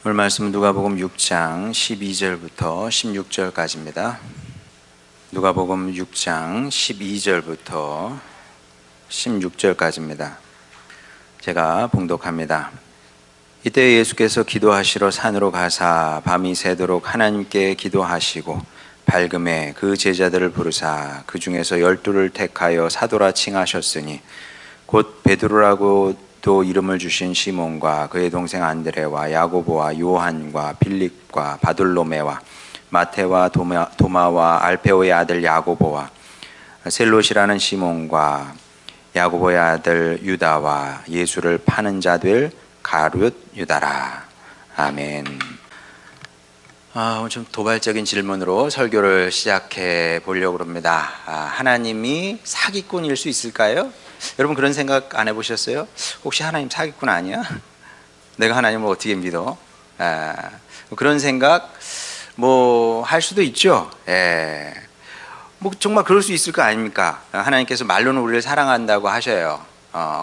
오늘 말씀은 누가복음 6장 12절부터 16절까지입니다. 누가복음 6장 12절부터 16절까지입니다. 제가 봉독합니다. 이때 예수께서 기도하시러 산으로 가사 밤이 새도록 하나님께 기도하시고 밝음에 그 제자들을 부르사 그 중에서 12를 택하여 사도라 칭하셨으니 곧 베드로라고 또 이름을 주신 시몬과 그의 동생 안드레와 야고보와 요한과 빌립과 바돌로메와 마테와 도마와 알페오의 아들 야고보와 셀롯이라는 시몬과 야고보의 아들 유다와 예수를 파는 자들 가룟 유다라. 아멘. 오늘 좀 도발적인 질문으로 설교를 시작해 보려고 합니다. 하나님이 사기꾼일 수 있을까요? 여러분 그런 생각 안 해보셨어요? 혹시 하나님 사기꾼 아니야? 내가 하나님을 어떻게 믿어? 그런 생각 할 수도 있죠. 정말 그럴 수 있을 거 아닙니까? 하나님께서 말로는 우리를 사랑한다고 하셔요.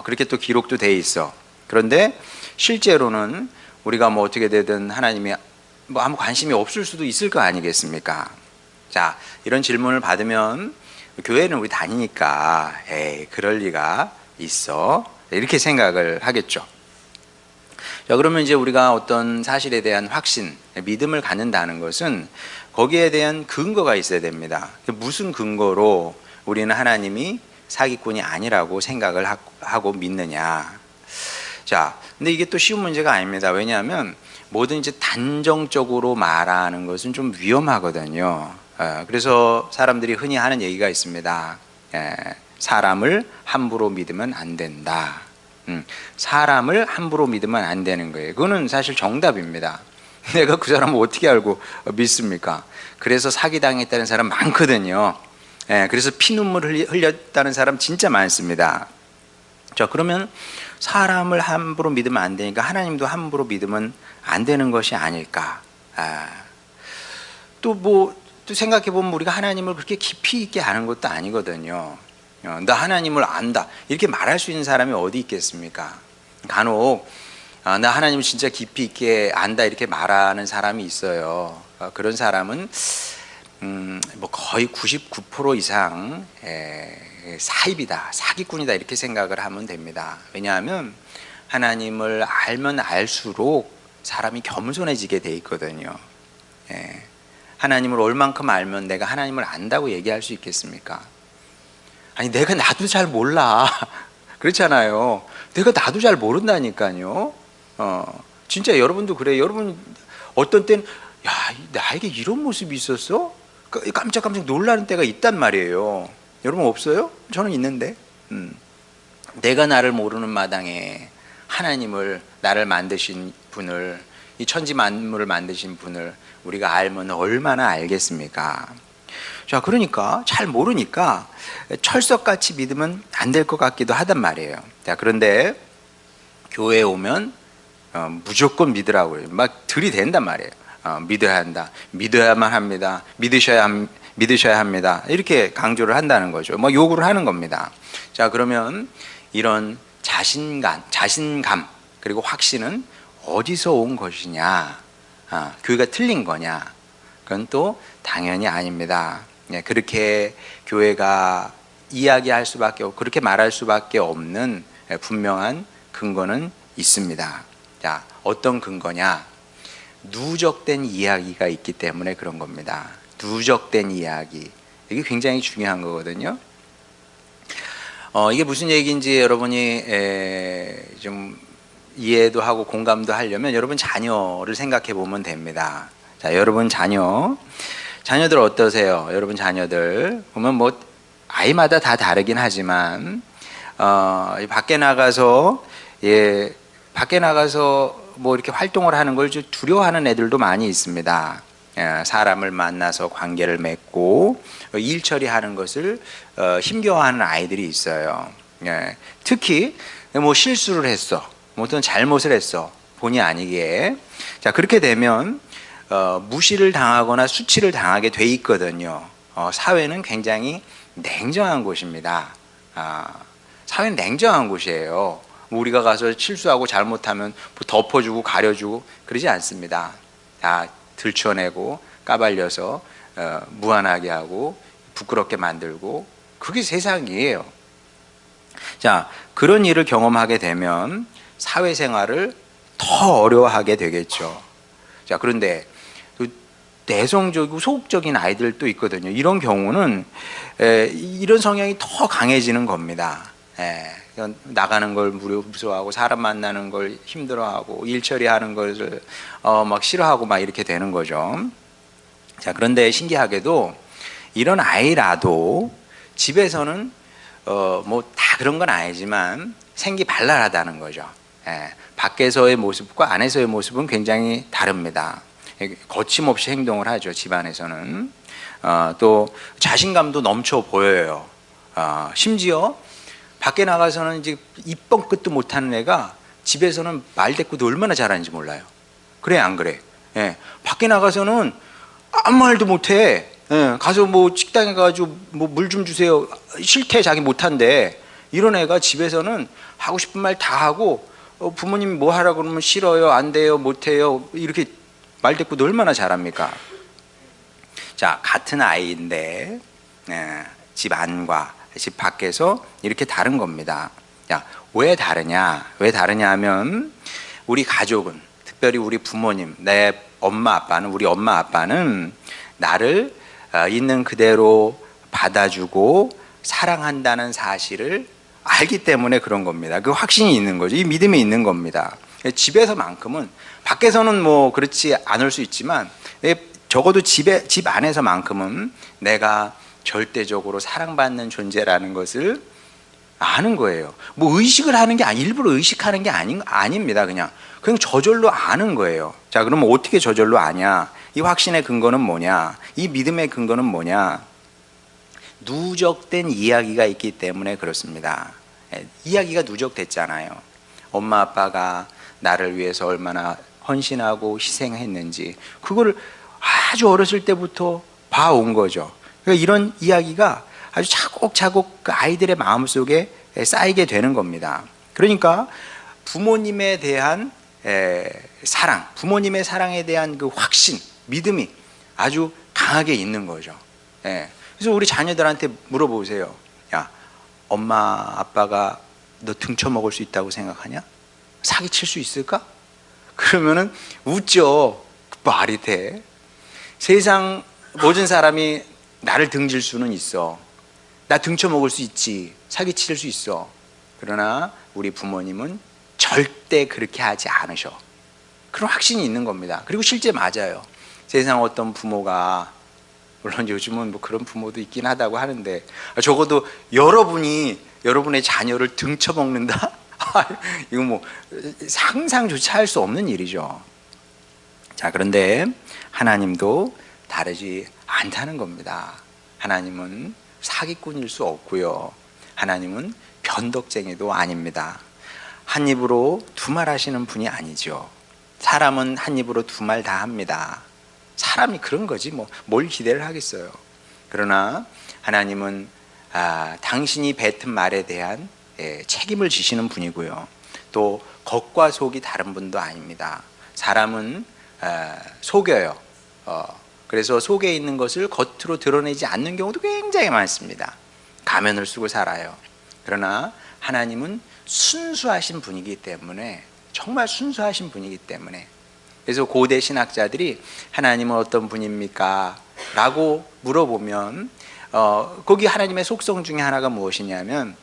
그렇게 또 기록도 돼 있어. 그런데 실제로는 우리가 어떻게 되든 하나님이 아무 관심이 없을 수도 있을 거 아니겠습니까? 자, 이런 질문을 받으면 교회는 우리 다니니까 그럴 리가 있어, 이렇게 생각을 하겠죠. 자, 그러면 이제 우리가 어떤 사실에 대한 확신, 믿음을 갖는다는 것은 거기에 대한 근거가 있어야 됩니다. 무슨 근거로 우리는 하나님이 사기꾼이 아니라고 생각을 하고 믿느냐. 자, 근데 이게 또 쉬운 문제가 아닙니다. 왜냐하면 뭐든지 단정적으로 말하는 것은 좀 위험하거든요. 그래서 사람들이 흔히 하는 얘기가 있습니다. 사람을 함부로 믿으면 안 된다. 사람을 함부로 믿으면 안 되는 거예요. 그거는 사실 정답입니다. 내가 그 사람을 어떻게 알고 믿습니까? 그래서 사기당했다는 사람 많거든요. 그래서 피눈물 흘렸다는 사람 진짜 많습니다. 자, 그러면 사람을 함부로 믿으면 안 되니까 하나님도 함부로 믿으면 안 되는 것이 아닐까. 또 생각해보면 우리가 하나님을 그렇게 깊이 있게 아는 것도 아니거든요. 나 하나님을 안다 이렇게 말할 수 있는 사람이 어디 있겠습니까? 간혹 나 하나님을 진짜 깊이 있게 안다 이렇게 말하는 사람이 있어요. 그런 사람은 거의 99% 이상 사입이다, 사기꾼이다 이렇게 생각을 하면 됩니다. 왜냐하면 하나님을 알면 알수록 사람이 겸손해지게 돼 있거든요. 하나님을 얼만큼 알면 내가 하나님을 안다고 얘기할 수 있겠습니까? 아니, 내가 나도 잘 몰라. 그렇잖아요. 내가 나도 잘 모른다니까요. 진짜 여러분도 그래요. 여러분 어떤 때는 야, 나에게 이런 모습이 있었어? 깜짝깜짝 놀라는 때가 있단 말이에요. 여러분 없어요? 저는 있는데. 내가 나를 모르는 마당에 하나님을, 나를 만드신 분을, 이 천지 만물을 만드신 분을 우리가 알면 얼마나 알겠습니까? 자, 그러니까 잘 모르니까 철석같이 믿으면 안 될 것 같기도 하단 말이에요. 자, 그런데 교회에 오면 무조건 믿으라고요. 막 들이댄단 말이에요. 믿어야 한다, 믿어야만 합니다, 믿으셔야 합니다, 이렇게 강조를 한다는 거죠. 요구를 하는 겁니다. 자, 그러면 이런 자신감 그리고 확신은 어디서 온 것이냐? 교회가 틀린 거냐? 그건 또 당연히 아닙니다. 그렇게 교회가 이야기할 수밖에 없고 그렇게 말할 수밖에 없는 분명한 근거는 있습니다. 자, 어떤 근거냐? 누적된 이야기가 있기 때문에 그런 겁니다. 누적된 이야기, 이게 굉장히 중요한 거거든요. 이게 무슨 얘기인지 여러분이 좀 이해도 하고 공감도 하려면 여러분 자녀를 생각해 보면 됩니다. 자, 여러분 자녀들 어떠세요? 여러분 자녀들 보면 아이마다 다 다르긴 하지만 밖에 나가서 이렇게 활동을 하는 걸 좀 두려워하는 애들도 많이 있습니다. 사람을 만나서 관계를 맺고 일 처리하는 것을 힘겨워하는 아이들이 있어요. 특히 실수를 했어, 어떤 잘못을 했어, 본의 아니게. 자, 그렇게 되면 무시를 당하거나 수치를 당하게 돼 있거든요. 사회는 굉장히 냉정한 곳입니다. 사회는 냉정한 곳이에요. 뭐 우리가 가서 실수하고 잘못하면 뭐 덮어주고 가려주고 그러지 않습니다. 다 들춰내고 까발려서 무안하게 하고 부끄럽게 만들고, 그게 세상이에요. 자, 그런 일을 경험하게 되면 사회생활을 더 어려워하게 되겠죠. 자, 그런데 내성적이고 소극적인 아이들도 있거든요. 이런 경우는 이런 성향이 더 강해지는 겁니다. 나가는 걸 무서워하고, 사람 만나는 걸 힘들어하고, 일 처리하는 것을 막 싫어하고 막 이렇게 되는 거죠. 자, 그런데 신기하게도 이런 아이라도 집에서는 뭐 다 그런 건 아니지만 생기발랄하다는 거죠. 밖에서의 모습과 안에서의 모습은 굉장히 다릅니다. 거침없이 행동을 하죠. 집안에서는 또 자신감도 넘쳐 보여요. 심지어 밖에 나가서는 이제 입번 끝도 못하는 애가 집에서는 말대꾸도 얼마나 잘하는지 몰라요. 그래 안 그래? 밖에 나가서는 아무 말도 못해. 가서 뭐 식당에 가가지고 뭐 물 좀 주세요. 싫대, 자기 못한대. 이런 애가 집에서는 하고 싶은 말 다 하고, 부모님이 뭐 하라고 그러면 싫어요, 안 돼요, 못해요, 이렇게 말대꾸도 얼마나 잘합니까? 자, 같은 아이인데 집 안과 집 밖에서 이렇게 다른 겁니다. 자, 왜 다르냐? 왜 다르냐 하면, 우리 가족은, 특별히 우리 부모님, 내 엄마 아빠는, 우리 엄마 아빠는 나를 있는 그대로 받아주고 사랑한다는 사실을 알기 때문에 그런 겁니다. 그 확신이 있는 거죠. 이 믿음이 있는 겁니다. 집에서만큼은, 밖에서는 뭐 그렇지 않을 수 있지만 적어도 집 안에서만큼은 내가 절대적으로 사랑받는 존재라는 것을 아는 거예요. 뭐 의식을 하는 게 일부러 의식하는 게 아닙니다. 그냥 저절로 아는 거예요. 자, 그러면 어떻게 저절로 아냐? 이 확신의 근거는 뭐냐? 이 믿음의 근거는 뭐냐? 누적된 이야기가 있기 때문에 그렇습니다. 이야기가 누적됐잖아요. 엄마 아빠가 나를 위해서 얼마나 헌신하고 희생했는지, 그거를 아주 어렸을 때부터 봐온 거죠. 그러니까 이런 이야기가 아주 차곡차곡 그 아이들의 마음속에 쌓이게 되는 겁니다. 그러니까 부모님에 대한 사랑, 부모님의 사랑에 대한 그 확신, 믿음이 아주 강하게 있는 거죠. 그래서 우리 자녀들한테 물어보세요. 야, 엄마 아빠가 너 등쳐먹을 수 있다고 생각하냐? 사기칠 수 있을까? 그러면은 웃죠. 말이 돼. 세상 모든 사람이 나를 등질 수는 있어. 나 등쳐먹을 수 있지. 사기칠 수 있어. 그러나 우리 부모님은 절대 그렇게 하지 않으셔. 그런 확신이 있는 겁니다. 그리고 실제 맞아요. 세상 어떤 부모가, 물론 요즘은 뭐 그런 부모도 있긴 하다고 하는데, 적어도 여러분이 여러분의 자녀를 등쳐먹는다? 이거 뭐 상상조차 할 수 없는 일이죠. 자, 그런데 하나님도 다르지 않다는 겁니다. 하나님은 사기꾼일 수 없고요. 하나님은 변덕쟁이도 아닙니다. 한 입으로 두 말 하시는 분이 아니죠. 사람은 한 입으로 두 말 다 합니다. 사람이 그런 거지 뭐 뭘 기대를 하겠어요. 그러나 하나님은 당신이 뱉은 말에 대한 책임을 지시는 분이고요. 또 겉과 속이 다른 분도 아닙니다. 사람은 속여요. 그래서 속에 있는 것을 겉으로 드러내지 않는 경우도 굉장히 많습니다. 가면을 쓰고 살아요. 그러나 하나님은 순수하신 분이기 때문에, 정말 순수하신 분이기 때문에, 그래서 고대 신학자들이 하나님은 어떤 분입니까? 라고 물어보면 거기 하나님의 속성 중에 하나가 무엇이냐면,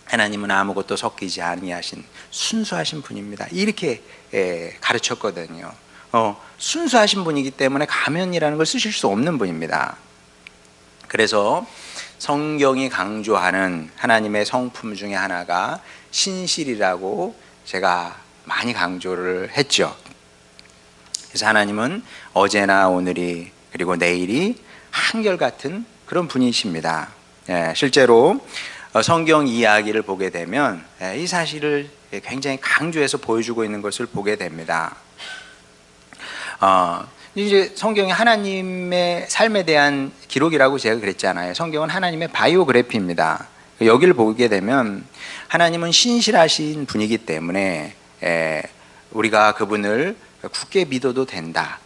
하나님은 아무것도 섞이지 아니하신 순수하신 분입니다. 이렇게 가르쳤거든요. 순수하신 분이기 때문에 가면이라는 걸 쓰실 수 없는 분입니다. 그래서 성경이 강조하는 하나님의 성품 중에 하나가 신실이라고 제가 많이 강조를 했죠. 그래서 하나님은 어제나 오늘이 그리고 내일이 한결같은 그런 분이십니다. 실제로 성경 이야기를 보게 되면 이 사실을 굉장히 강조해서 보여주고 있는 것을 보게 됩니다. 이제 성경이 하나님의 삶에 대한 기록이라고 제가 그랬잖아요. 성경은 하나님의 바이오그래피입니다. 여기를 보게 되면 하나님은 신실하신 분이기 때문에 우리가 그분을 굳게 믿어도 된다,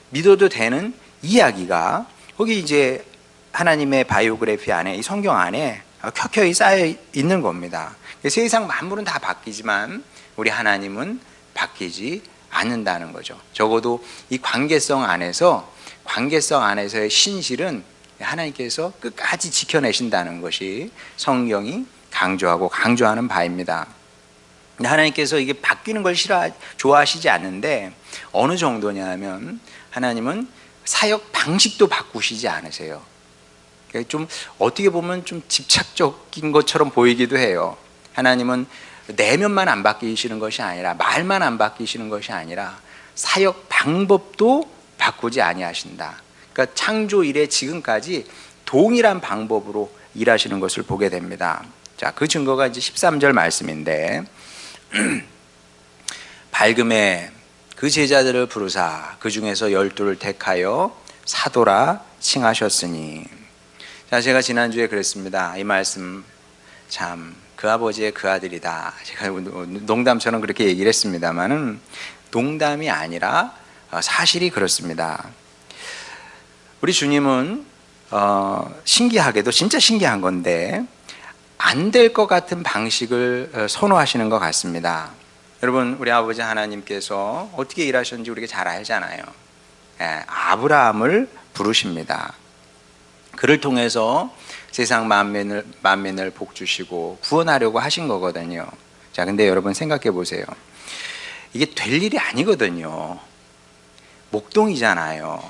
믿어도 되는 이야기가 거기 이제 하나님의 바이오그래피 안에, 이 성경 안에 켜켜이 쌓여 있는 겁니다. 세상 만물은 다 바뀌지만 우리 하나님은 바뀌지 않는다는 거죠. 적어도 이 관계성 안에서의 신실은 하나님께서 끝까지 지켜내신다는 것이 성경이 강조하는 바입니다. 하나님께서 이게 바뀌는 걸 좋아하시지 않는데, 어느 정도냐면 하나님은 사역 방식도 바꾸시지 않으세요. 좀 어떻게 보면 좀 집착적인 것처럼 보이기도 해요. 하나님은 내면만 안 바뀌시는 것이 아니라, 말만 안 바뀌시는 것이 아니라 사역 방법도 바꾸지 아니하신다. 그러니까 창조 이래 지금까지 동일한 방법으로 일하시는 것을 보게 됩니다. 자, 그 증거가 이제 13절 말씀인데, 밝음에 그 제자들을 부르사 그 중에서 12를 택하여 사도라 칭하셨으니. 자, 제가 지난주에 그랬습니다. 이 말씀 참 그 아버지의 그 아들이다. 제가 농담처럼 그렇게 얘기를 했습니다만은 농담이 아니라 사실이 그렇습니다. 우리 주님은 신기하게도, 진짜 신기한 건데, 안 될 것 같은 방식을 선호하시는 것 같습니다. 여러분, 우리 아버지 하나님께서 어떻게 일하셨는지 우리가 잘 알잖아요. 아브라함을 부르십니다. 그를 통해서 세상 만민을 복 주시고 구원하려고 하신 거거든요. 자, 근데 여러분 생각해 보세요. 이게 될 일이 아니거든요. 목동이잖아요.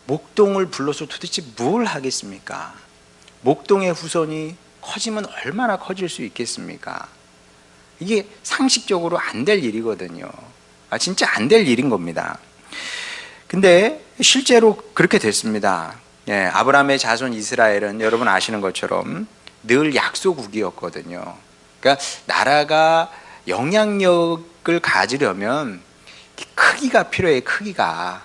목동을 불러서 도대체 뭘 하겠습니까? 목동의 후손이 커지면 얼마나 커질 수 있겠습니까? 이게 상식적으로 안 될 일이거든요. 진짜 안 될 일인 겁니다. 근데 실제로 그렇게 됐습니다. 아브라함의 자손 이스라엘은 여러분 아시는 것처럼 늘 약소국이었거든요. 그러니까 나라가 영향력을 가지려면 크기가 필요해요. 크기가.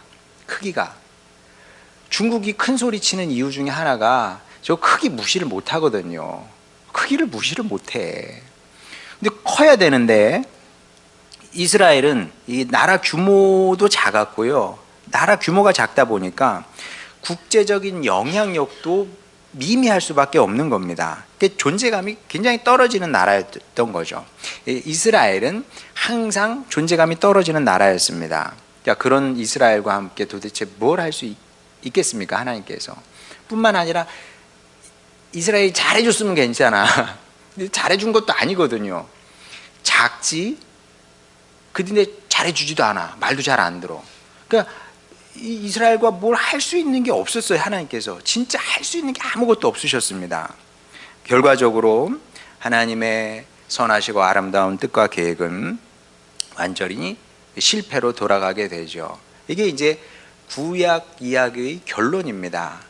중국이 큰 소리 치는 이유 중에 하나가 저 크기 무시를 못 하거든요. 크기를 무시를 못 해. 근데 커야 되는데, 이스라엘은 이 나라 규모도 작았고요. 나라 규모가 작다 보니까 국제적인 영향력도 미미할 수밖에 없는 겁니다. 존재감이 굉장히 떨어지는 나라였던 거죠. 이스라엘은 항상 존재감이 떨어지는 나라였습니다. 그런 이스라엘과 함께 도대체 뭘 할 수 있겠습니까? 하나님께서. 뿐만 아니라 이스라엘이 잘해줬으면 괜찮아. 근데 잘해준 것도 아니거든요. 작지, 근데 잘해주지도 않아. 말도 잘 안 들어. 그러니까 이스라엘과 뭘 할 수 있는 게 없었어요. 하나님께서 진짜 할 수 있는 게 아무것도 없으셨습니다. 결과적으로 하나님의 선하시고 아름다운 뜻과 계획은 완전히 실패로 돌아가게 되죠. 이게 이제 구약 이야기의 결론입니다.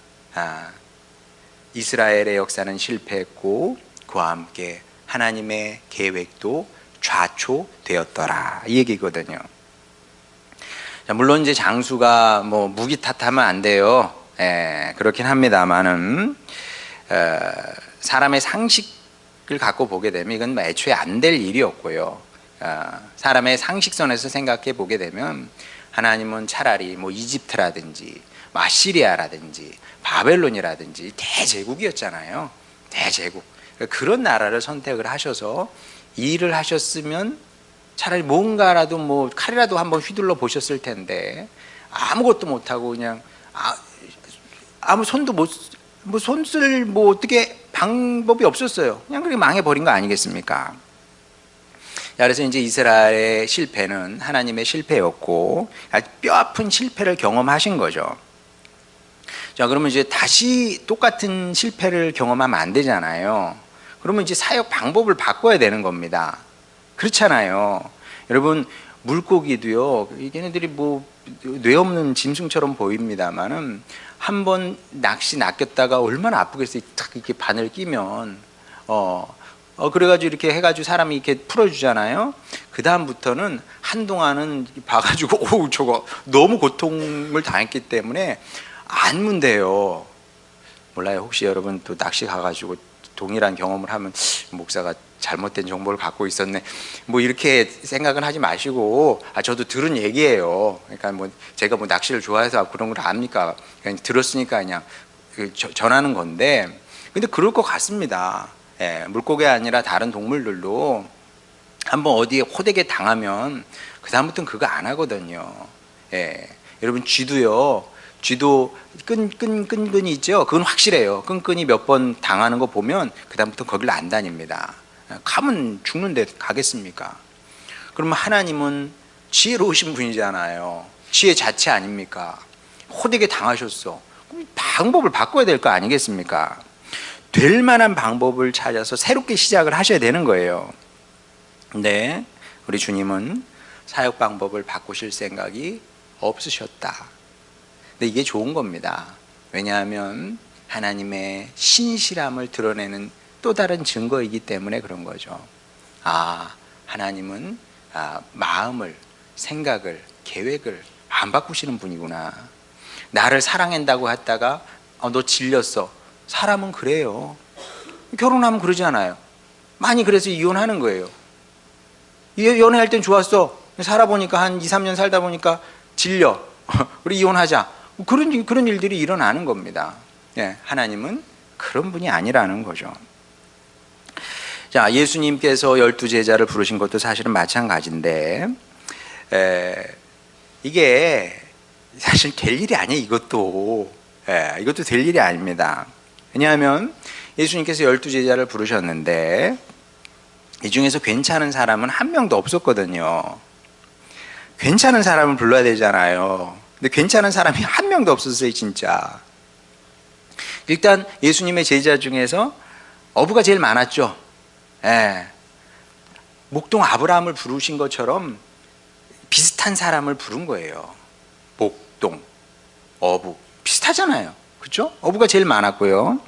이스라엘의 역사는 실패했고 그와 함께 하나님의 계획도 좌초되었더라, 이 얘기거든요. 물론 이제 장수가 뭐 무기 탓하면 안 돼요. 그렇긴 합니다만은 사람의 상식을 갖고 보게 되면 이건 애초에 안 될 일이었고요. 사람의 상식선에서 생각해 보게 되면 하나님은 차라리 뭐 이집트라든지 아시리아라든지 바벨론이라든지 대제국이었잖아요. 대제국. 그런 나라를 선택을 하셔서 일을 하셨으면 차라리 뭔가라도 뭐 칼이라도 한번 휘둘러 보셨을 텐데 아무것도 못하고 그냥 아무 손도 손 쓸 뭐 어떻게 방법이 없었어요. 그냥 그렇게 망해버린 거 아니겠습니까? 그래서 이제 이스라엘의 실패는 하나님의 실패였고 아주 뼈아픈 실패를 경험하신 거죠. 자, 그러면 이제 다시 똑같은 실패를 경험하면 안 되잖아요. 그러면 이제 사역 방법을 바꿔야 되는 겁니다. 그렇잖아요. 여러분, 물고기도요, 얘네들이 뭐 뇌 없는 짐승처럼 보입니다만은 한번 낚시 낚였다가 얼마나 아프겠어요. 딱 이렇게 바늘 끼면 그래가지고 이렇게 해가지고 사람이 이렇게 풀어주잖아요. 그 다음부터는 한동안은 봐가지고 저거 너무 고통을 당했기 때문에 안 문대요. 몰라요. 혹시 여러분 또 낚시 가가지고 동일한 경험을 하면 목사가 잘못된 정보를 갖고 있었네, 뭐 이렇게 생각은 하지 마시고, 저도 들은 얘기예요. 그러니까 뭐 제가 뭐 낚시를 좋아해서 그런 걸 압니까? 그냥 들었으니까 그냥 전하는 건데, 근데 그럴 것 같습니다. 예, 물고기 아니라 다른 동물들도 한번 어디에 호되게 당하면 그 다음부터는 그거 안 하거든요. 예, 여러분 쥐도요, 쥐도 끈끈이 있죠. 그건 확실해요. 끈끈이 몇 번 당하는 거 보면 그 다음부터 거기를 안 다닙니다. 가면 죽는데 가겠습니까? 그러면 하나님은 지혜로우신 분이잖아요. 지혜 자체 아닙니까? 호되게 당하셨어. 그럼 방법을 바꿔야 될 거 아니겠습니까? 될 만한 방법을 찾아서 새롭게 시작을 하셔야 되는 거예요. 근데 우리 주님은 사역 방법을 바꾸실 생각이 없으셨다. 근데 이게 좋은 겁니다. 왜냐하면 하나님의 신실함을 드러내는 또 다른 증거이기 때문에 그런 거죠. 하나님은 마음을, 생각을, 계획을 안 바꾸시는 분이구나. 나를 사랑한다고 했다가 너 질렸어. 사람은 그래요. 결혼하면 그러지 않아요. 많이 그래서 이혼하는 거예요. 연애할 땐 좋았어. 살아보니까 한 2, 3년 살다 보니까 질려. 우리 이혼하자. 그런 일들이 일어나는 겁니다. 예, 하나님은 그런 분이 아니라는 거죠. 자, 예수님께서 12제자를 부르신 것도 사실은 마찬가지인데, 이게 사실 될 일이 아니에요. 이것도 될 일이 아닙니다. 왜냐하면 예수님께서 12제자를 부르셨는데 이 중에서 괜찮은 사람은 한 명도 없었거든요. 괜찮은 사람을 불러야 되잖아요. 근데 괜찮은 사람이 한 명도 없었어요, 진짜. 일단 예수님의 제자 중에서 어부가 제일 많았죠. 목동 아브라함을 부르신 것처럼 비슷한 사람을 부른 거예요. 목동, 어부 비슷하잖아요. 그렇죠? 어부가 제일 많았고요.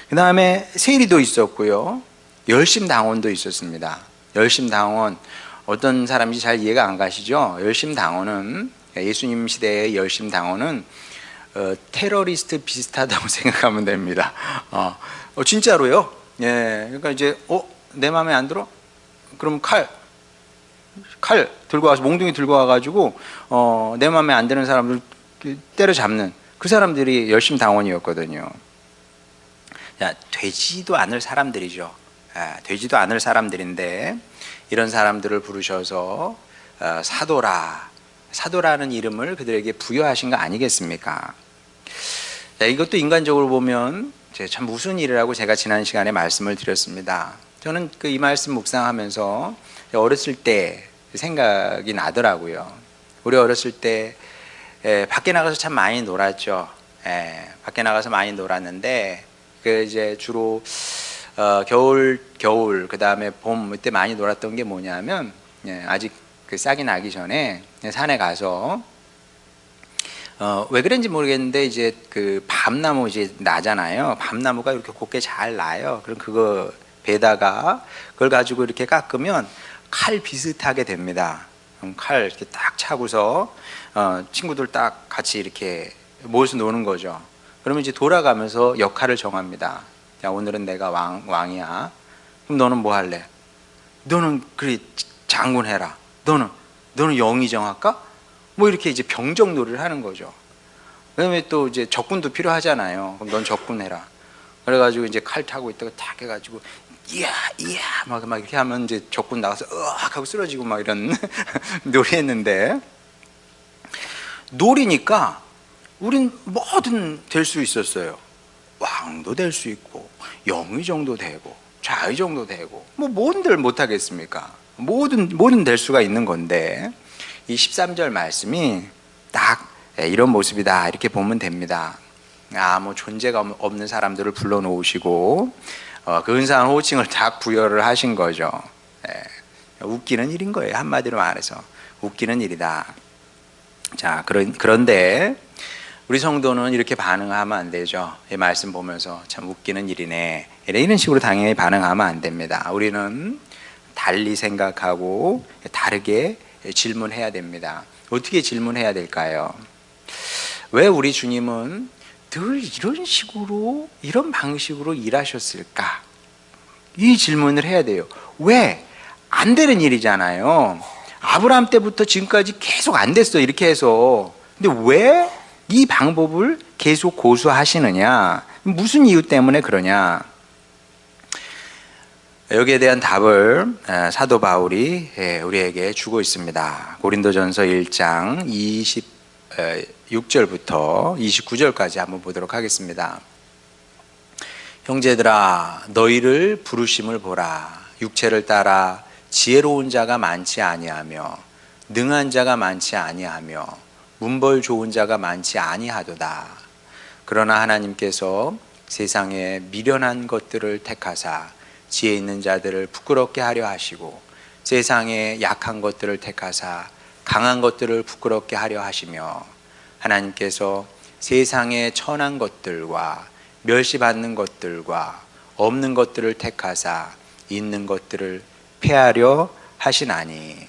그 다음에 세리도 있었고요. 열심당원도 있었습니다. 열심당원, 어떤 사람인지 잘 이해가 안 가시죠? 열심당원은, 예수님 시대의 열심당원은 테러리스트 비슷하다고 생각하면 됩니다. 진짜로요. 예, 그러니까 이제 내 마음에 안 들어? 그럼 칼 들고 와서, 몽둥이 들고 와가지고 내 마음에 안 드는 사람들 때려잡는 그 사람들이 열심당원이었거든요. 되지도 않을 사람들이죠. 되지도 않을 사람들인데 이런 사람들을 부르셔서 사도라는 이름을 그들에게 부여하신 거 아니겠습니까? 이것도 인간적으로 보면 참 무슨 일이라고 제가 지난 시간에 말씀을 드렸습니다. 저는 이 말씀 묵상하면서 어렸을 때 생각이 나더라고요. 우리 어렸을 때 밖에 나가서 참 많이 놀았죠. 밖에 나가서 많이 놀았는데 이제 주로 겨울 그 다음에 봄 이때 많이 놀았던 게 뭐냐면, 아직 싹이 나기 전에 산에 가서 왜 그런지 모르겠는데 이제 밤나무 이제 나잖아요. 밤나무가 이렇게 곱게 잘 나요. 그럼 그거 베다가 그걸 가지고 이렇게 깎으면 칼 비슷하게 됩니다. 그럼 칼 이렇게 딱 차고서 친구들 딱 같이 이렇게 모여서 노는 거죠. 그러면 이제 돌아가면서 역할을 정합니다. 야, 오늘은 내가 왕이야. 그럼 너는 뭐 할래? 너는 그래 장군 해라. 너는 영의 정할까? 뭐 이렇게 이제 병정놀이를 하는 거죠. 그다음에 또 이제 적군도 필요하잖아요. 그럼 넌 적군 해라. 그래가지고 이제 칼 타고 있다가 탁 해가지고 이야 막 이렇게 하면 이제 적군 나가서 으악 하고 쓰러지고 막 이런 놀이했는데, 놀이니까 우린 뭐든 될 수 있었어요. 왕도 될 수 있고 영의정도 되고 좌의정도 되고 뭐 뭔들 못하겠습니까? 뭐든 될 수가 있는 건데, 이 13절 말씀이 딱 이런 모습이다 이렇게 보면 됩니다. 뭐 존재가 없는 사람들을 불러놓으시고 그 근사한 호칭을 딱 부여를 하신 거죠. 웃기는 일인 거예요. 한마디로 말해서 웃기는 일이다. 자, 그런데 우리 성도는 이렇게 반응하면 안 되죠. 이 말씀 보면서 참 웃기는 일이네 이런 식으로 당연히 반응하면 안 됩니다. 우리는 달리 생각하고 다르게 질문해야 됩니다. 어떻게 질문해야 될까요? 왜 우리 주님은 늘 이런 식으로, 이런 방식으로 일하셨을까? 이 질문을 해야 돼요. 왜? 안 되는 일이잖아요. 아브라함 때부터 지금까지 계속 안 됐어, 이렇게 해서. 근데 왜 이 방법을 계속 고수하시느냐? 무슨 이유 때문에 그러냐? 여기에 대한 답을 사도 바울이 우리에게 주고 있습니다. 고린도전서 1장 26절부터 29절까지 한번 보도록 하겠습니다. 형제들아, 너희를 부르심을 보라. 육체를 따라 지혜로운 자가 많지 아니하며 능한 자가 많지 아니하며 문벌 좋은 자가 많지 아니하도다. 그러나 하나님께서 세상에 미련한 것들을 택하사 지혜 있는 자들을 부끄럽게 하려 하시고 세상에 약한 것들을 택하사 강한 것들을 부끄럽게 하려 하시며 하나님께서 세상에 천한 것들과 멸시받는 것들과 없는 것들을 택하사 있는 것들을 폐하려 하시나니.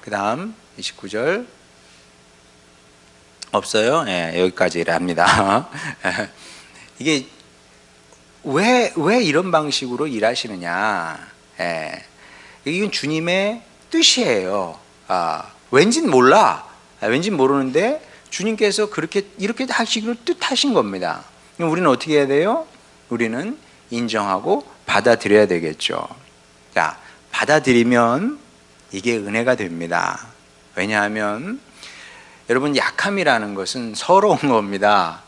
그 다음 29절 없어요? 네, 여기까지랍니다. 이게 왜 이런 방식으로 일하시느냐? 이건 주님의 뜻이에요. 왠진 몰라. 왠진 모르는데 주님께서 이렇게 하시기로 뜻하신 겁니다. 우리는 어떻게 해야 돼요? 우리는 인정하고 받아들여야 되겠죠. 자, 받아들이면 이게 은혜가 됩니다. 왜냐하면 여러분, 약함이라는 것은 서러운 겁니다.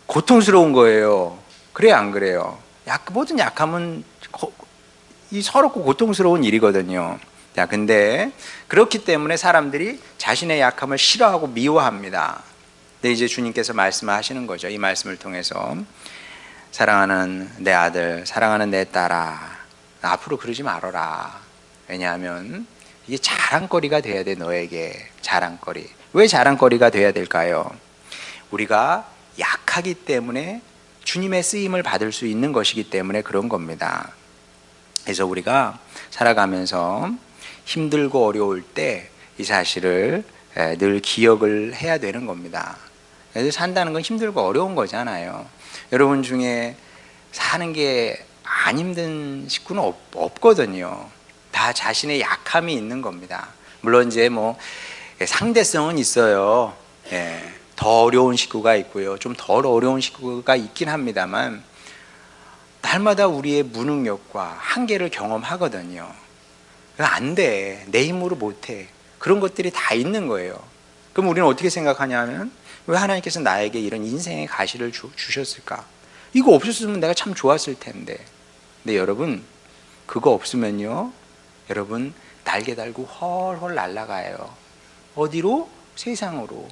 고통스러운 거예요. 그래요, 안 그래요? 모든 약함은 서럽고 고통스러운 일이거든요. 자, 근데 그렇기 때문에 사람들이 자신의 약함을 싫어하고 미워합니다. 근데 이제 주님께서 말씀하시는 거죠. 이 말씀을 통해서 사랑하는 내 아들, 사랑하는 내 딸아, 앞으로 그러지 말아라. 왜냐하면 이게 자랑거리가 돼야 돼, 너에게. 자랑거리. 왜 자랑거리가 돼야 될까요? 우리가 약하기 때문에 주님의 쓰임을 받을 수 있는 것이기 때문에 그런 겁니다. 그래서 우리가 살아가면서 힘들고 어려울 때 이 사실을 늘 기억을 해야 되는 겁니다. 그래서 산다는 건 힘들고 어려운 거잖아요. 여러분 중에 사는 게 안 힘든 식구는 없거든요. 다 자신의 약함이 있는 겁니다. 물론 이제 상대성은 있어요. 더 어려운 식구가 있고요. 좀 덜 어려운 식구가 있긴 합니다만 날마다 우리의 무능력과 한계를 경험하거든요. 안 돼. 내 힘으로 못해. 그런 것들이 다 있는 거예요. 그럼 우리는 어떻게 생각하냐면, 왜 하나님께서 나에게 이런 인생의 가시를 주셨을까? 이거 없었으면 내가 참 좋았을 텐데. 근데 여러분, 그거 없으면요, 여러분 날개 달고 헐헐 날아가요. 어디로? 세상으로.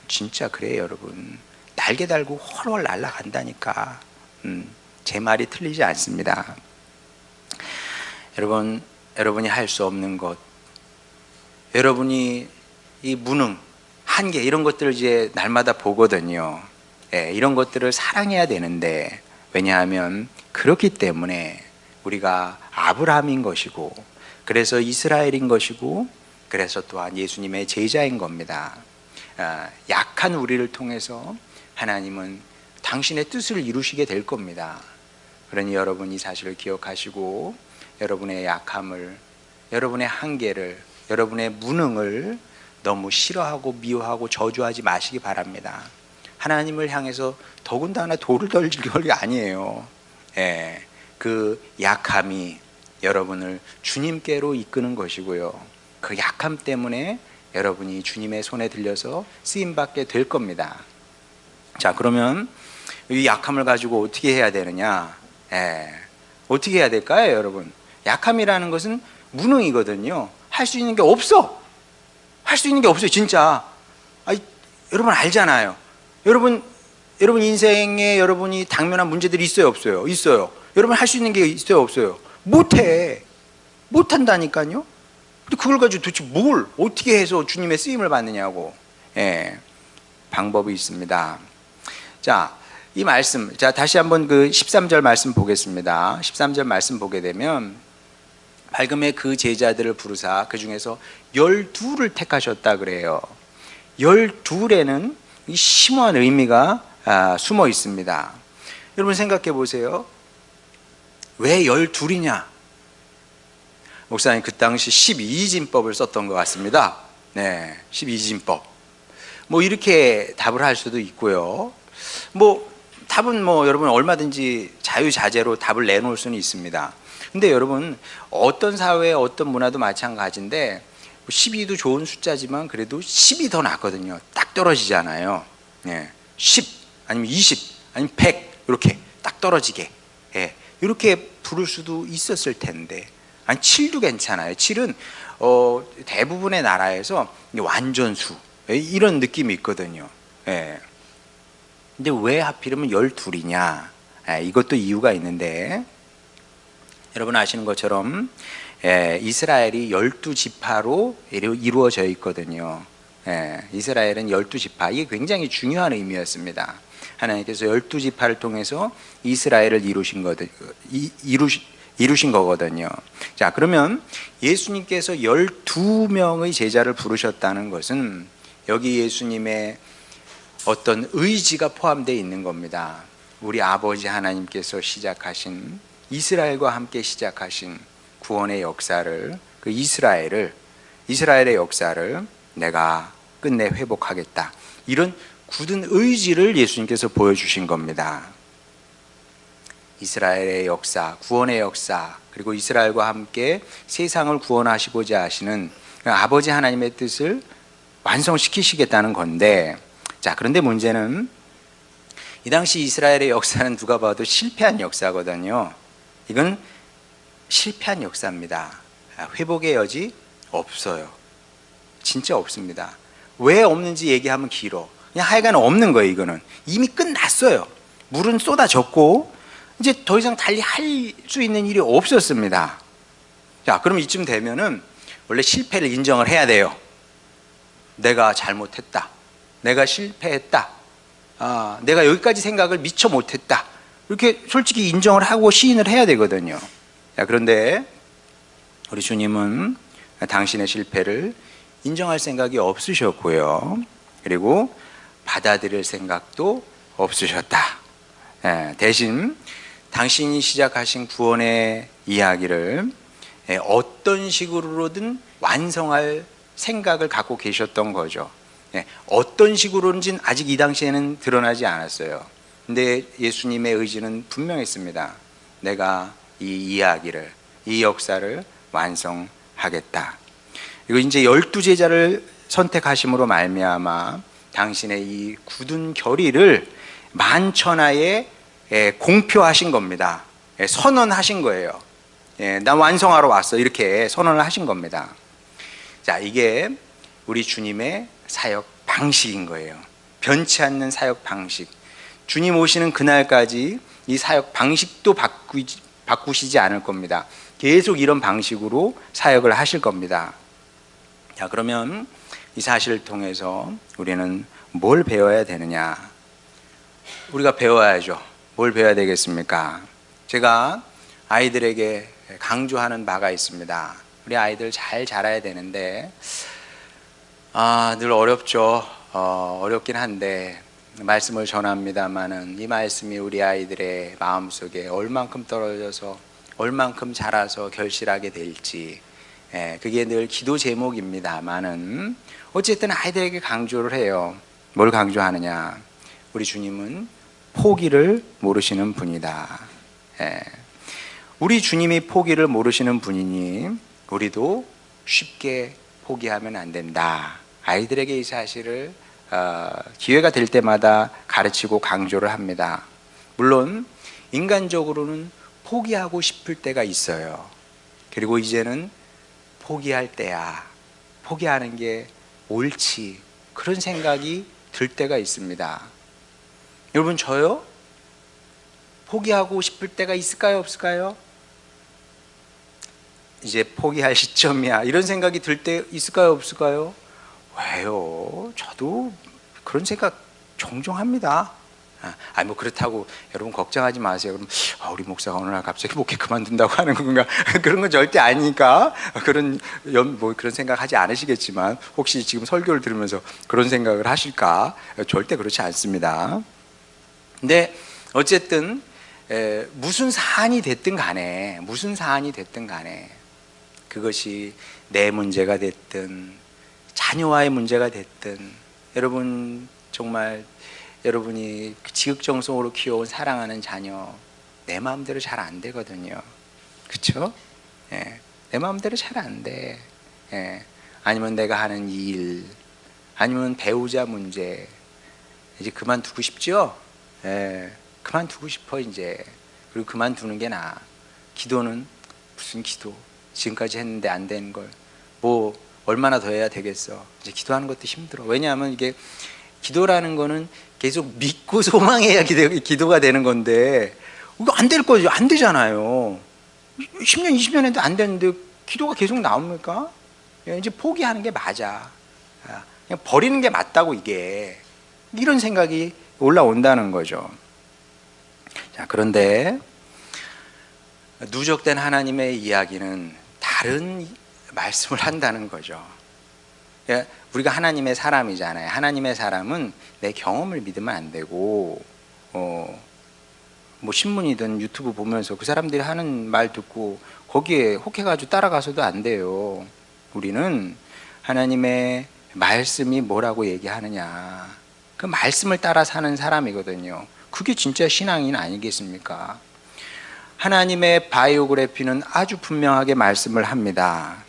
진짜 그래요, 여러분. 날개 달고 헐헐 날아간다니까. 제 말이 틀리지 않습니다. 여러분이 할 수 없는 것, 여러분이 이 무능, 한계, 이런 것들을 이제 날마다 보거든요. 이런 것들을 사랑해야 되는데, 왜냐하면 그렇기 때문에 우리가 아브라함인 것이고, 그래서 이스라엘인 것이고, 그래서 또한 예수님의 제자인 겁니다. 약한 우리를 통해서 하나님은 당신의 뜻을 이루시게 될 겁니다. 그러니 여러분 이 사실을 기억하시고 여러분의 약함을, 여러분의 한계를, 여러분의 무능을 너무 싫어하고 미워하고 저주하지 마시기 바랍니다. 하나님을 향해서 더군다나 돌을 던질 게 아니에요. 그 약함이 여러분을 주님께로 이끄는 것이고요. 그 약함 때문에 여러분이 주님의 손에 들려서 쓰임받게 될 겁니다. 자, 그러면 이 약함을 가지고 어떻게 해야 되느냐? 어떻게 해야 될까요, 여러분? 약함이라는 것은 무능이거든요. 할 수 있는 게 없어. 할 수 있는 게 없어요, 진짜. 여러분 알잖아요. 여러분 인생에 여러분이 당면한 문제들이 있어요, 없어요? 있어요. 여러분 할 수 있는 게 있어요, 없어요? 못한다니까요. 근데 그걸 가지고 도대체 어떻게 해서 주님의 쓰임을 받느냐고. 방법이 있습니다. 자, 이 말씀, 자, 다시 한번 그 13절 말씀 보겠습니다. 13절 말씀 보게 되면, 발금의 그 제자들을 부르사 그 중에서 12를 택하셨다 그래요. 12에는 심오한 의미가 숨어 있습니다. 여러분 생각해 보세요. 왜 12이냐? 목사님 그 당시 12진법을 썼던 것 같습니다. 네, 12진법. 뭐 이렇게 답을 할 수도 있고요. 뭐 답은 뭐 여러분 얼마든지 자유자재로 답을 내놓을 수는 있습니다. 근데 여러분 어떤 사회 어떤 문화도 마찬가지인데 12도 좋은 숫자지만 그래도 10이 더 낫거든요. 딱 떨어지잖아요. 예, 10 아니면 20 아니면 100 이렇게 딱 떨어지게, 예, 이렇게 부를 수도 있었을 텐데, 아니 7도 괜찮아요. 7은 대부분의 나라에서 완전수, 예, 이런 느낌이 있거든요. 예. 근데 왜 하필이면 12이냐? 예, 이것도 이유가 있는데, 여러분 아시는 것처럼 이스라엘이 12지파로 이루어져 있거든요. 이스라엘은 12지파, 이게 굉장히 중요한 의미였습니다. 하나님께서 12지파를 통해서 이스라엘을 이루신 거거든요. 자, 그러면 예수님께서 12명의 제자를 부르셨다는 것은 여기 예수님의 어떤 의지가 포함되어 있는 겁니다. 우리 아버지 하나님께서 시작하신, 이스라엘과 함께 시작하신 구원의 역사를, 그 이스라엘의 역사를 내가 끝내 회복하겠다, 이런 굳은 의지를 예수님께서 보여주신 겁니다. 이스라엘의 역사, 구원의 역사, 그리고 이스라엘과 함께 세상을 구원하시고자 하시는 아버지 하나님의 뜻을 완성시키시겠다는 건데, 자, 그런데 문제는 이 당시 이스라엘의 역사는 누가 봐도 실패한 역사거든요. 이건 실패한 역사입니다. 회복의 여지 없어요. 진짜 없습니다. 왜 없는지 얘기하면 길어. 그냥 하여간 없는 거예요. 이거는 이미 끝났어요. 물은 쏟아졌고 이제 더 이상 달리 할 수 있는 일이 없었습니다. 자, 그럼 이쯤 되면은 원래 실패를 인정을 해야 돼요. 내가 잘못했다, 내가 실패했다, 내가 여기까지 생각을 미처 못했다, 이렇게 솔직히 인정을 하고 시인을 해야 되거든요. 자, 그런데 우리 주님은 당신의 실패를 인정할 생각이 없으셨고요, 그리고 받아들일 생각도 없으셨다. 대신 당신이 시작하신 구원의 이야기를 어떤 식으로든 완성할 생각을 갖고 계셨던 거죠. 어떤 식으로는지는 아직 이 당시에는 드러나지 않았어요. 근데 예수님의 의지는 분명했습니다. 내가 이 이야기를, 이 역사를 완성하겠다. 그리고 이제 12제자를 선택하심으로 말미암아 당신의 이 굳은 결의를 만천하에 공표하신 겁니다. 선언하신 거예요. 나 완성하러 왔어, 이렇게 선언을 하신 겁니다. 자, 이게 우리 주님의 사역 방식인 거예요. 변치 않는 사역 방식. 주님 오시는 그날까지 이 사역 방식도 바꾸시지 않을 겁니다. 계속 이런 방식으로 사역을 하실 겁니다. 자, 그러면 이 사실을 통해서 우리는 뭘 배워야 되느냐? 우리가 배워야죠. 뭘 배워야 되겠습니까? 제가 아이들에게 강조하는 바가 있습니다. 우리 아이들 잘 자라야 되는데 늘 어렵죠. 어렵긴 한데 말씀을 전합니다마는 이 말씀이 우리 아이들의 마음속에 얼만큼 떨어져서 얼만큼 자라서 결실하게 될지, 그게 늘 기도 제목입니다마는 어쨌든 아이들에게 강조를 해요. 뭘 강조하느냐? 우리 주님은 포기를 모르시는 분이다. 우리 주님이 포기를 모르시는 분이니 우리도 쉽게 포기하면 안 된다. 아이들에게 이 사실을 기회가 될 때마다 가르치고 강조를 합니다. 물론 인간적으로는 포기하고 싶을 때가 있어요. 그리고 이제는 포기할 때야, 포기하는 게 옳지, 그런 생각이 들 때가 있습니다. 여러분, 저요? 포기하고 싶을 때가 있을까요, 없을까요? 이제 포기할 시점이야, 이런 생각이 들 때 있을까요, 없을까요? 왜요? 저도 그런 생각 종종 합니다. 뭐 그렇다고 여러분 걱정하지 마세요. 그럼 우리 목사가 어느 날 갑자기 목회 그만둔다고 하는 건가? 그런 건 절대 아니니까 그런 생각 하지 않으시겠지만, 혹시 지금 설교를 들으면서 그런 생각을 하실까? 절대 그렇지 않습니다. 근데 어쨌든 무슨 사안이 됐든 간에 그것이 내 문제가 됐든 자녀와의 문제가 됐든, 여러분 정말 여러분이 지극정성으로 키워온 사랑하는 자녀 내 마음대로 잘 안 되거든요. 그렇죠? 내 마음대로 잘 안 돼. 아니면 내가 하는 일, 아니면 배우자 문제, 이제 그만두고 싶죠? 그만두고 싶어 이제. 그리고 그만두는 게 나아. 기도는 무슨 기도? 지금까지 했는데 안 되는 걸 뭐 얼마나 더 해야 되겠어. 이제 기도하는 것도 힘들어. 왜냐하면 이게 기도라는 거는 계속 믿고 소망해야 기도가 되는 건데, 이거 안 될 거죠. 안 되잖아요. 10년 20년 해도 안 되는데 기도가 계속 나옵니까? 이제 포기하는 게 맞아. 그냥 버리는 게 맞다고, 이게. 이런 생각이 올라온다는 거죠. 자, 그런데 누적된 하나님의 이야기는 다른 말씀을 한다는 거죠. 우리가 하나님의 사람이잖아요. 하나님의 사람은 내 경험을 믿으면 안 되고, 뭐 신문이든 유튜브 보면서 그 사람들이 하는 말 듣고 거기에 혹해가지고 따라가서도 안 돼요. 우리는 하나님의 말씀이 뭐라고 얘기하느냐, 그 말씀을 따라 사는 사람이거든요. 그게 진짜 신앙인 아니겠습니까? 하나님의 바이오그래피는 아주 분명하게 말씀을 합니다.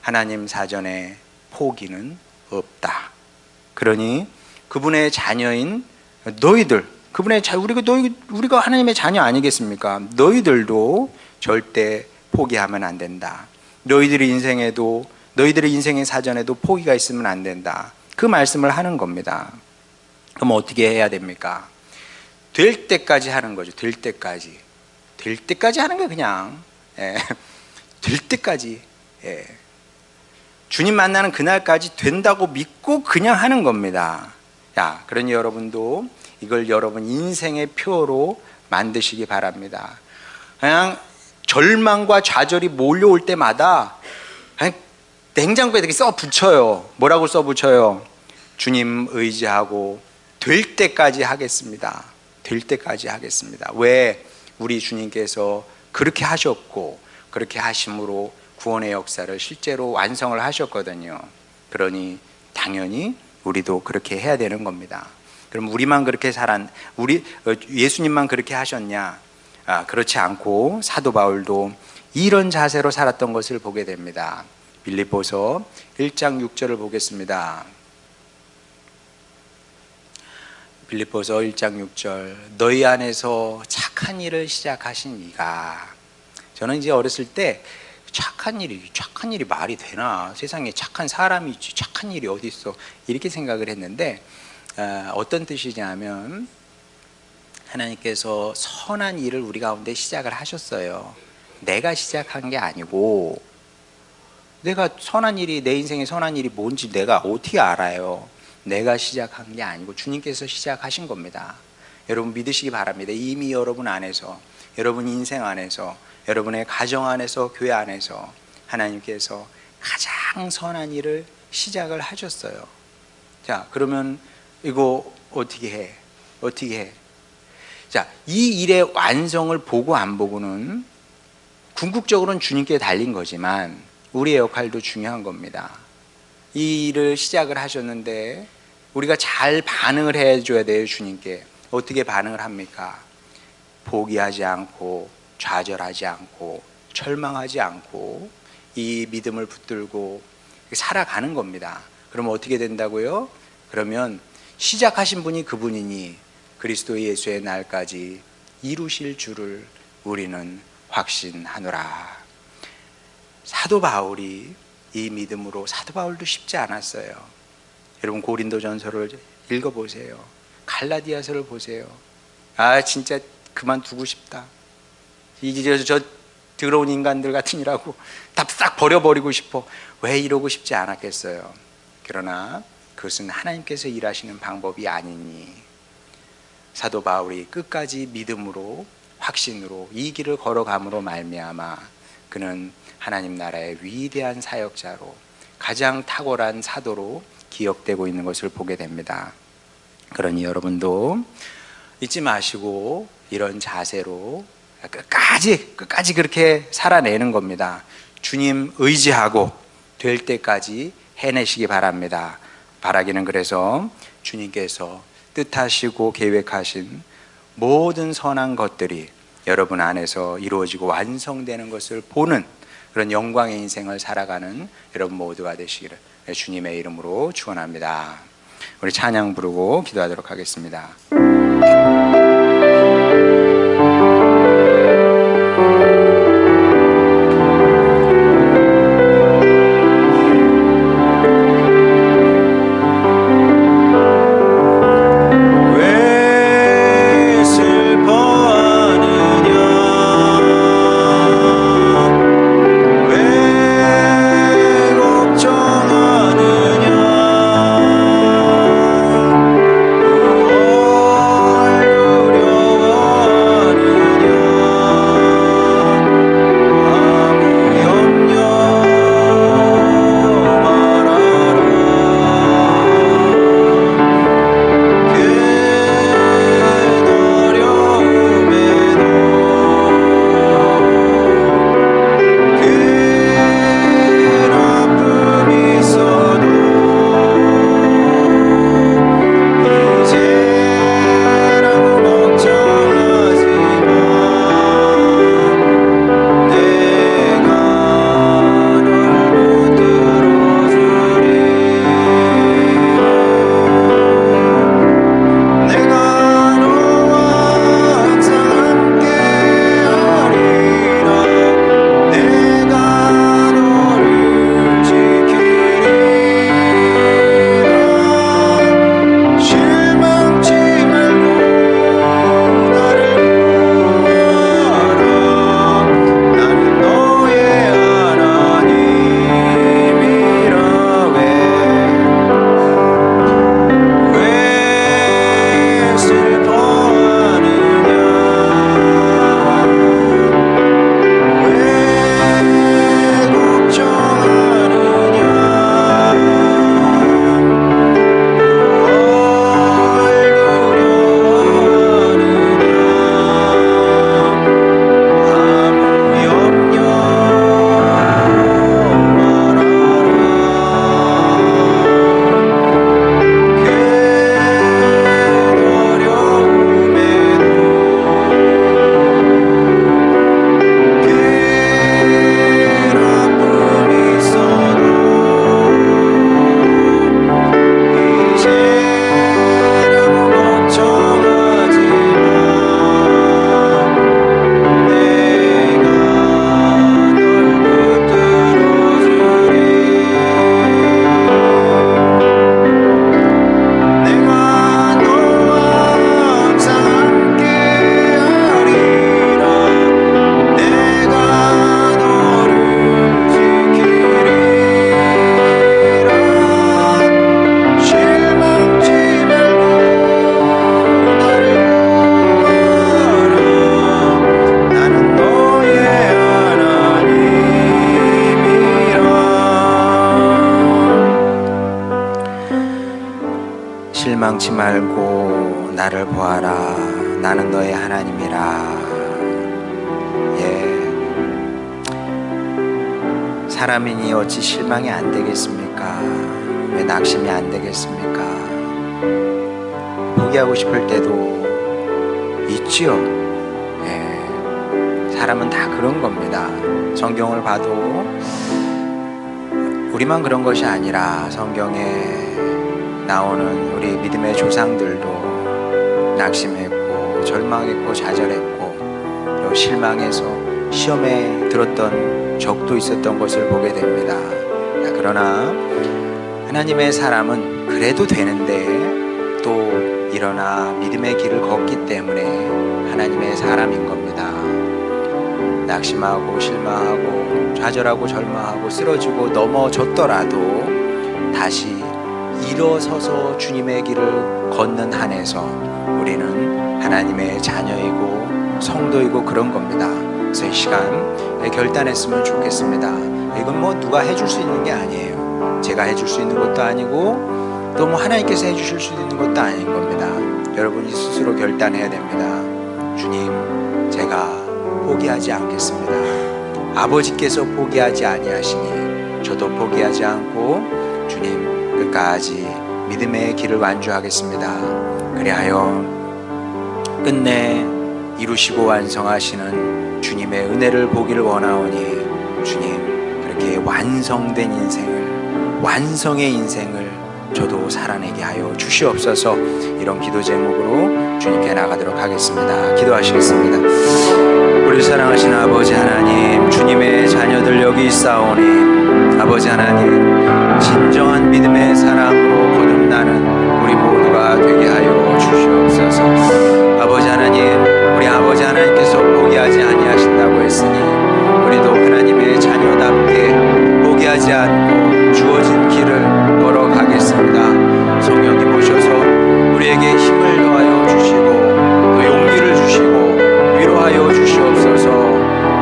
하나님 사전에 포기는 없다. 그러니 그분의 자녀인 너희들, 우리가 하나님의 자녀 아니겠습니까? 너희들도 절대 포기하면 안 된다. 너희들의 인생의 사전에도 포기가 있으면 안 된다. 그 말씀을 하는 겁니다. 그럼 어떻게 해야 됩니까? 될 때까지 하는 거죠. 될 때까지 하는 거예요. 그냥 될 때까지. 주님 만나는 그날까지 된다고 믿고 그냥 하는 겁니다. 그러니 여러분도 이걸 여러분 인생의 표로 만드시기 바랍니다. 그냥 절망과 좌절이 몰려올 때마다 그냥 냉장고에 이렇게 써 붙여요. 뭐라고 써 붙여요? 주님 의지하고 될 때까지 하겠습니다. 될 때까지 하겠습니다. 왜? 우리 주님께서 그렇게 하셨고, 그렇게 하심으로 구원의 역사를 실제로 완성을 하셨거든요. 그러니 당연히 우리도 그렇게 해야 되는 겁니다. 그럼 예수님만 그렇게 하셨냐? 그렇지 않고 사도 바울도 이런 자세로 살았던 것을 보게 됩니다. 빌립보서 1장 6절을 보겠습니다. 빌립보서 1장 6절, 너희 안에서 착한 일을 시작하신 이가. 저는 이제 어렸을 때 착한 일이 말이 되나? 세상에 착한 사람이 있지 착한 일이 어디 있어? 이렇게 생각을 했는데, 어떤 뜻이냐면 하나님께서 선한 일을 우리 가운데 시작을 하셨어요. 내가 시작한 게 아니고, 내가 내 인생에 선한 일이 뭔지 내가 어떻게 알아요? 내가 시작한 게 아니고 주님께서 시작하신 겁니다. 여러분 믿으시기 바랍니다. 이미 여러분 안에서, 여러분 인생 안에서, 여러분의 가정 안에서, 교회 안에서 하나님께서 가장 선한 일을 시작을 하셨어요. 자, 그러면 이거 어떻게 해? 자, 이 일의 완성을 보고 안 보고는 궁극적으로는 주님께 달린 거지만 우리의 역할도 중요한 겁니다. 이 일을 시작을 하셨는데 우리가 잘 반응을 해줘야 돼요. 주님께. 어떻게 반응을 합니까? 포기하지 않고, 좌절하지 않고, 절망하지 않고 이 믿음을 붙들고 살아가는 겁니다. 그럼 어떻게 된다고요? 그러면 시작하신 분이 그분이니 그리스도 예수의 날까지 이루실 줄을 우리는 확신하노라. 사도 바울이 이 믿음으로, 사도 바울도 쉽지 않았어요. 여러분 고린도전서를 읽어보세요. 갈라디아서를 보세요. 진짜 그만두고 싶다. 이제 저 더러운 인간들 같은 이라고 다 싹 버려버리고 싶어. 왜 이러고 싶지 않았겠어요? 그러나 그것은 하나님께서 일하시는 방법이 아니니 사도 바울이 끝까지 믿음으로, 확신으로 이 길을 걸어감으로 말미암아 그는 하나님 나라의 위대한 사역자로, 가장 탁월한 사도로 기억되고 있는 것을 보게 됩니다. 그러니 여러분도 잊지 마시고 이런 자세로 끝까지 그렇게 살아내는 겁니다. 주님 의지하고 될 때까지 해내시기 바랍니다. 바라기는 그래서 주님께서 뜻하시고 계획하신 모든 선한 것들이 여러분 안에서 이루어지고 완성되는 것을 보는 그런 영광의 인생을 살아가는 여러분 모두가 되시기를 주님의 이름으로 축원합니다. 우리 찬양 부르고 기도하도록 하겠습니다. 실망치 말고 나를 보아라. 나는 너의 하나님이라. 사람이니 어찌 실망이 안 되겠습니까? 왜 낙심이 안 되겠습니까? 포기하고 싶을 때도 있지요. 사람은 다 그런 겁니다. 성경을 봐도 우리만 그런 것이 아니라 성경에 나오는 우리 믿음의 조상들도 낙심했고 절망했고 좌절했고 또 실망해서 시험에 들었던 적도 있었던 것을 보게 됩니다. 그러나 하나님의 사람은 그래도 되는데 또 일어나 믿음의 길을 걷기 때문에 하나님의 사람인 겁니다. 낙심하고 실망하고 좌절하고 절망하고 쓰러지고 넘어졌더라도 다시 일어서서 주님의 길을 걷는 한에서 우리는 하나님의 자녀이고 성도이고 그런 겁니다. 그래서 이 시간 결단했으면 좋겠습니다. 이건 뭐 누가 해줄 수 있는 게 아니에요. 제가 해줄 수 있는 것도 아니고 또 뭐 하나님께서 해주실 수 있는 것도 아닌 겁니다. 여러분이 스스로 결단해야 됩니다. 주님, 제가 포기하지 않겠습니다. 아버지께서 포기하지 아니하시니 저도 포기하지 않고 주님 끝까지 믿음의 길을 완주하겠습니다. 그리하여 끝내 이루시고 완성하시는 주님의 은혜를 보기를 원하오니 주님, 그렇게 완성된 인생을, 완성의 인생을 저도 살아내게 하여 주시옵소서. 이런 기도 제목으로 주님께 나가도록 하겠습니다. 기도하시겠습니다. 우리 사랑하시는 아버지 하나님, 주님의 자녀들 여기 있사오니 아버지 하나님, 진정한 믿음의 사랑으로 거듭나는 우리 모두가 되게 하여 주시옵소서. 아버지 하나님, 우리 아버지 하나님께서 포기하지 아니하신다고 했으니 우리도 하나님의 자녀답게 포기하지 않고 주어진 길을 걸어가겠습니다. 성령님 오셔서 우리에게 힘을 더하여 주시고 또 용기를 주시고 위로하여 주시옵소서.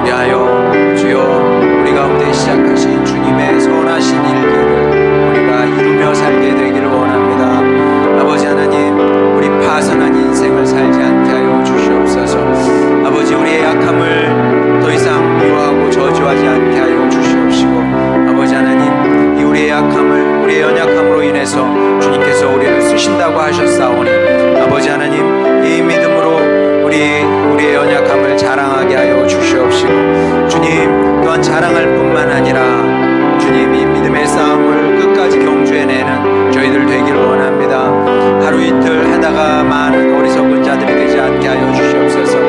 그리하여 주여 우리 가운데 시작하신 주님의 선하신 일들을 우리가 이루며 살게 되기를 원합니다. 아버지 하나님, 우리 파선한 인생을 살지 않게 하여 주시옵소서. 아버지, 우리의 약함을 더 이상 미워하고 저주하지 않게 하여 주시옵시고 아버지 하나님, 이 우리의 약함을, 우리의 연약함으로 인해서 주님께서 우리를 쓰신다고 하셨사오니 아버지 하나님, 이 믿음으로 우리의 연약함을 자랑하게 하여 주시옵시고 주님, 또한 자랑할 뿐만 아니라 주님, 이 믿음의 싸움을 끝까지 경주해내는 저희들 되기를 원합니다. 하루 이틀 하다가 많은 어리석은 자들이 되지 않게 하여 주시옵소서. 1,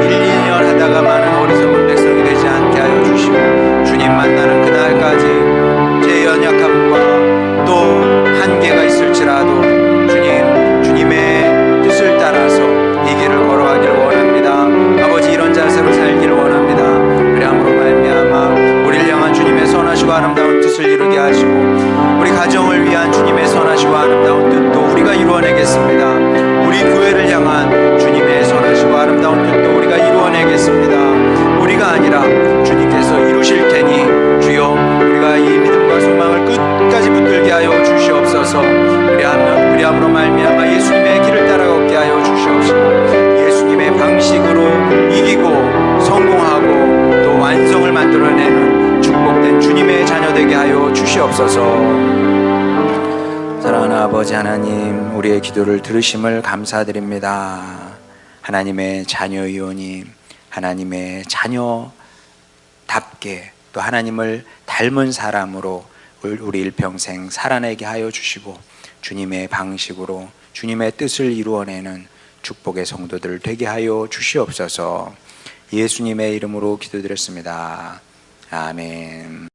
2년 하다가 많은 어리석은 백성이 되지 않게 하여 주시고 주님 만나는 그날까지 제 연약함과 또 한계가 있을지라도 주님의 뜻을 따라서 이 길을 걸어가기를 원합니다. 아버지, 이런 자세로 살기를 원합니다. 그리함으로 말미암아 우리를 향한 주님의 선하시고 아름다운 뜻을 이루게 하시고 우리 가정을 위한 주님의 선하시고 아름다운 뜻도 우리가 이루어내겠습니다. 우리 교회를 향한 주님의 선하시고 아름다운 뜻도 우리가 이루어내겠습니다. 우리가 아니라 주님께서 이루실 테니 주여, 우리가 이 믿음과 소망을 끝까지 붙들게 하여 주시옵소서. 그리함으로 말미암아 예수님의 길을 따라 걷게 하여 주시옵시고 예수님의 방식으로 이기고 성공하고 또 완성을 만들어내는 축복된 주님의 자녀 되게 하여 주시옵소서. 사랑하는 아버지 하나님, 우리의 기도를 들으심을 감사드립니다. 하나님의 자녀이오니 하나님의 자녀답게 또 하나님을 닮은 사람으로 우리 일평생 살아내게 하여 주시고 주님의 방식으로 주님의 뜻을 이루어내는 축복의 성도들 되게 하여 주시옵소서. 예수님의 이름으로 기도드렸습니다. 아멘.